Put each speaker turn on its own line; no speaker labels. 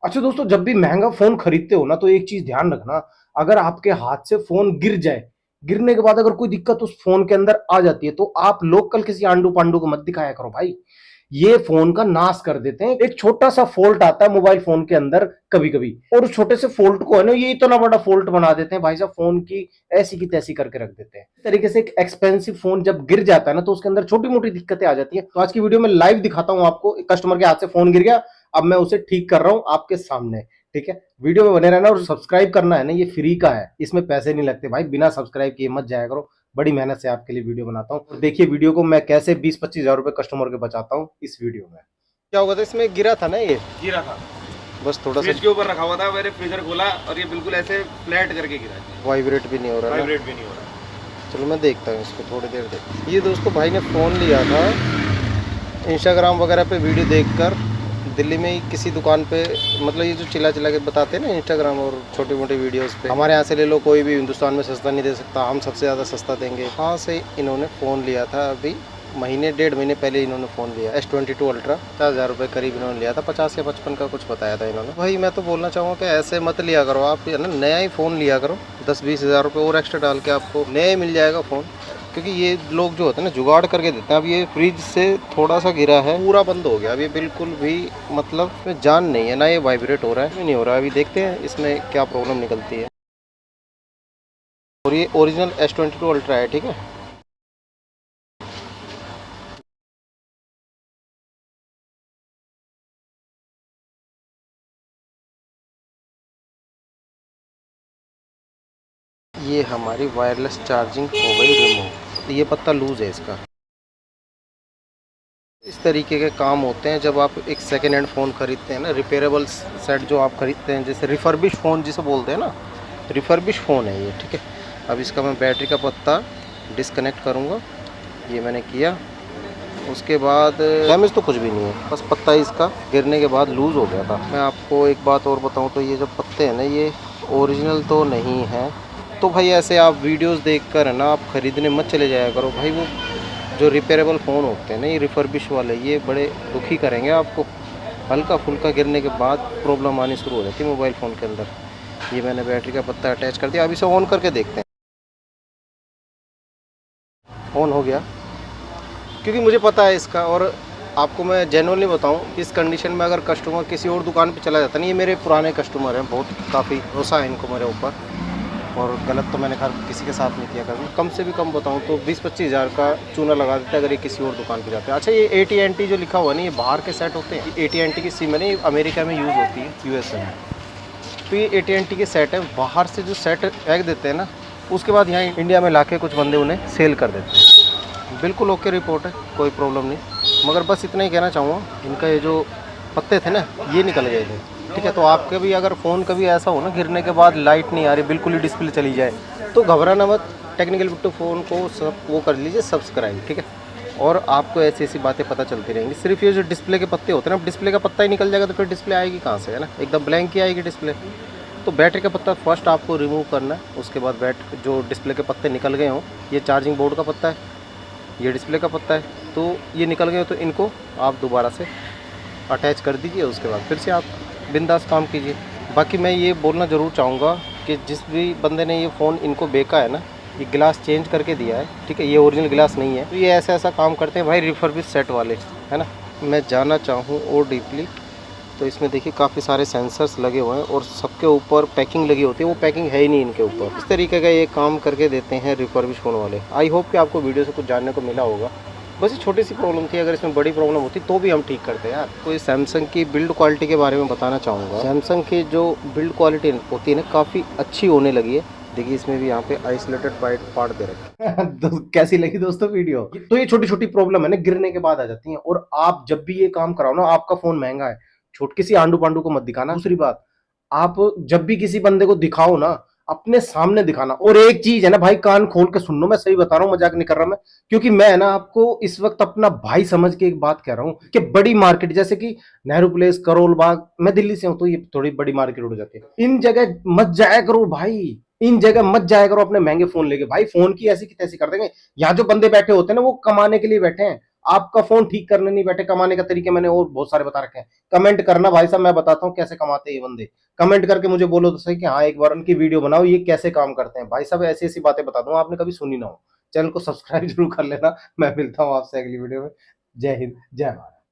अच्छा दोस्तों, जब भी महंगा फोन खरीदते हो ना तो एक चीज ध्यान रखना। अगर आपके हाथ से फोन गिर जाए, गिरने के बाद अगर कोई दिक्कत उस फोन के अंदर आ जाती है तो आप लोकल किसी आंडू पांडू को मत दिखाया करो भाई। ये फोन का नाश कर देते हैं। एक छोटा सा फॉल्ट आता है मोबाइल फोन के अंदर कभी कभी, और उस छोटे से फॉल्ट को है ना ये इतना बड़ा फॉल्ट बना देते हैं भाई साहब, फोन की ऐसी की तैसी करके रख देते हैं। इस तरीके से एक एक्सपेंसिव फोन जब गिर जाता है ना तो उसके अंदर छोटी मोटी दिक्कतें आ जाती है। तो आज की वीडियो में लाइव दिखाता हूं आपको, कस्टमर के हाथ से फोन गिर गया, अब मैं उसे ठीक कर रहा हूं आपके सामने। ठीक है, वीडियो में बने रहना और सब्सक्राइब करना है ना, ये फ्री का है, इसमें पैसे नहीं लगते भाई, बिना सब्सक्राइब किए मत जाया करो। बड़ी मेहनत से आपके लिए वीडियो बनाता हूँ और देखिए वीडियो को मैं कैसे 20-25 हजार रुपए कस्टमर के बचाता हूँ इस वीडियो में। क्या होगा था, इसमें गिरा था ना ये,
गिरा था।
बस थोड़ा सा
फ्रिज के ऊपर रखा हुआ था, मैंने फ्रीजर खोला और ये बिल्कुल ऐसे फ्लैट करके गिरा है।
वाइब्रेट भी नहीं हो रहा है,
वाइब्रेट भी नहीं हो रहा।
चलो मैं देखता हूँ इसको थोड़ी देर देख। ये दोस्तों भाई ने फ़ोन लिया था इंस्टाग्राम वगैरह पे वीडियो देखकर, दिल्ली में ही किसी दुकान पे, मतलब ये जो चिल्ला चिल्ला के बताते हैं ना इंस्टाग्राम और छोटी मोटी वीडियोस पे, हमारे यहाँ से ले लो, कोई भी हिंदुस्तान में सस्ता नहीं दे सकता, हम सबसे ज़्यादा सस्ता देंगे। हाँ से इन्होंने फ़ोन लिया था अभी महीने 1.5 महीने पहले इन्होंने फ़ोन लिया S22 अल्ट्रा, 50,000 रुपये करीब इन्होंने लिया था, 50 या 55 का कुछ बताया था इन्होंने। भाई मैं तो बोलना चाहूँगा कि ऐसे मत लिया करो आप, है ना, नया ही फ़ोन लिया करो, 10-20 हज़ार रुपये और एक्स्ट्रा डाल के आपको नया ही मिल जाएगा फ़ोन। क्योंकि ये लोग जो होते हैं ना जुगाड़ करके देते हैं। अब ये फ्रिज से थोड़ा सा गिरा है, पूरा बंद हो गया, अब ये बिल्कुल भी मतलब जान नहीं है ना, ये वाइब्रेट हो रहा है नहीं हो रहा है। अभी देखते हैं इसमें क्या प्रॉब्लम निकलती है। और ये ओरिजिनल S22 अल्ट्रा है, ठीक है। ये हमारी वायरलेस चार्जिंग हो गई रिमूव, ये पत्ता लूज है इसका। इस तरीके के काम होते हैं जब आप एक सेकेंड हैंड फ़ोन ख़रीदते हैं ना, रिपेयरेबल सेट जो आप ख़रीदते हैं, जैसे रिफर्बिश फ़ोन जिसे बोलते हैं ना, रिफर्बिश फ़ोन है ये, ठीक है। अब इसका मैं बैटरी का पत्ता डिस्कनेक्ट करूँगा, ये मैंने किया। उसके बाद डैमेज तो कुछ भी नहीं है, बस पत्ता इसका गिरने के बाद लूज़ हो गया था। मैं आपको एक बात और बताऊँ तो ये जो पत्ते हैं ना, ये ओरिजिनल तो नहीं है। तो भाई ऐसे आप वीडियोस देखकर है ना आप ख़रीदने मत चले जाया करो भाई। वो जो रिपेयरेबल फ़ोन होते हैं ना, ये रिफर्बिश वाले, ये बड़े दुखी करेंगे आपको। हल्का फुल्का गिरने के बाद प्रॉब्लम आनी शुरू हो जाती है मोबाइल फ़ोन के अंदर। ये मैंने बैटरी का पत्ता अटैच कर दिया, अब इसे ऑन करके देखते हैं। ऑन हो गया, क्योंकि मुझे पता है इसका, और आपको मैं जेन्युइनली बताऊं, इस कंडीशन में अगर कस्टमर किसी और दुकान पे चला जाता नहीं, ये मेरे पुराने कस्टमर हैं, बहुत काफ़ी भरोसा है इनको मेरे ऊपर, और गलत तो मैंने खैर किसी के साथ नहीं किया कभी। कम से भी कम बताऊं तो 20-25 हज़ार का चूना लगा देता है अगर ये किसी और दुकान पे जाते हैं। अच्छा, ये AT&T जो लिखा हुआ है ना, ये बाहर के सेट होते हैं। AT&T की सिम है ना, ये अमेरिका में यूज़ होती है, USA में। तो ये AT&T के सेट है, बाहर से जो सेट फेंक देते हैं ना, उसके बाद यहाँ इंडिया में ला के कुछ बंदे उन्हें सेल कर देते हैं। बिल्कुल ओके रिपोर्ट है, कोई प्रॉब्लम नहीं, मगर बस इतना ही कहना चाहूँगा, इनका ये जो पत्ते थे ना ये निकल गए थे, ठीक है। तो आपके भी अगर फ़ोन कभी ऐसा हो ना, गिरने के बाद लाइट नहीं आ रही, बिल्कुल ही डिस्प्ले चली जाए, तो घबराना मत, टेक्निकल बिट्टू फ़ोन को सब वो कर लीजिए सब्सक्राइब, ठीक है। और आपको ऐसी ऐसी बातें पता चलती रहेंगी। सिर्फ ये जो डिस्प्ले के पत्ते होते हैं ना, डिस्प्ले का पत्ता ही निकल जाएगा तो फिर डिस्प्ले आएगी कहाँ से, है ना, एकदम ब्लैंक ही आएगी डिस्प्ले। तो बैटरी का पत्ता फर्स्ट आपको रिमूव करना है, उसके बाद जो डिस्प्ले के पत्ते निकल गए हों, ये चार्जिंग बोर्ड का पत्ता है, ये डिस्प्ले का पत्ता है, तो ये निकल गए हो तो इनको आप दोबारा से अटैच कर दीजिए, उसके बाद फिर से आप बिंदास काम कीजिए। बाकी मैं ये बोलना ज़रूर चाहूँगा कि जिस भी बंदे ने ये फ़ोन इनको बेचा है ना, ये गिलास चेंज करके दिया है, ठीक है, ये ओरिजिनल गिलास नहीं है। तो ये ऐसा ऐसा काम करते हैं भाई रिफर्बिश सेट वाले, है ना। मैं जानना चाहूँ और डीपली, तो इसमें देखिए काफ़ी सारे सेंसर्स लगे हुए हैं और सबके ऊपर पैकिंग लगी होती है, वो पैकिंग है ही नहीं इनके ऊपर। इस तरीके का ये काम करके देते हैं रिफर्बिश फ़ोन वाले। आई होप कि आपको वीडियो से कुछ जानने को मिला होगा। बस ये छोटी सी प्रॉब्लम थी, अगर इसमें बड़ी प्रॉब्लम होती तो भी हम ठीक करते यार। कोई सैमसंग की बिल्ड क्वालिटी के बारे में बताना चाहूँगा। सैमसंग की जो बिल्ड क्वालिटी होती है ना, काफ़ी अच्छी होने लगी है। देखिए इसमें भी यहाँ पे आइसोलेटेड पार्ट दे रखे हैं। तो कैसी लगी दोस्तों वीडियो? तो ये छोटी छोटी प्रॉब्लम है ना, गिरने के बाद आ जाती हैं, और आप जब भी ये काम कराओ ना, आपका फोन महंगा है, छोट किसी आंडू पांडू को मत दिखाना। दूसरी बात, आप जब भी किसी बंदे को दिखाओ ना, अपने सामने दिखाना। और एक चीज है ना भाई, कान खोल के सुन लो, मैं सही बता रहा हूँ, मजाक नहीं कर रहा मैं, क्योंकि मैं ना आपको इस वक्त अपना भाई समझ के एक बात कह रहा हूँ कि बड़ी मार्केट जैसे कि नेहरू प्लेस, करोल बाग, मैं दिल्ली से हूं तो ये थोड़ी बड़ी मार्केट हो जाती है, इन जगह मत जाया करो भाई। इन जगह मत जाया करो अपने महंगे फोन लेके भाई, फोन की ऐसी की तैसी कर देंगे। यहाँ जो बंदे बैठे होते हैं ना, वो कमाने के लिए बैठे हैं। आपका फोन ठीक करने नहीं बैठे, कमाने का तरीके मैंने और बहुत सारे बता रखे हैं। कमेंट करना भाई साहब, मैं बताता हूँ कैसे कमाते हैं ये बंदे। कमेंट करके मुझे बोलो तो सही कि हाँ एक बार उनकी वीडियो बनाओ, ये कैसे काम करते हैं भाई साहब, ऐसी ऐसी बातें बता दूंगा आपने कभी सुनी ना हो। चैनल को सब्सक्राइब जरूर कर लेना। मैं मिलता हूँ आपसे अगली वीडियो में। जय हिंद, जय भारत।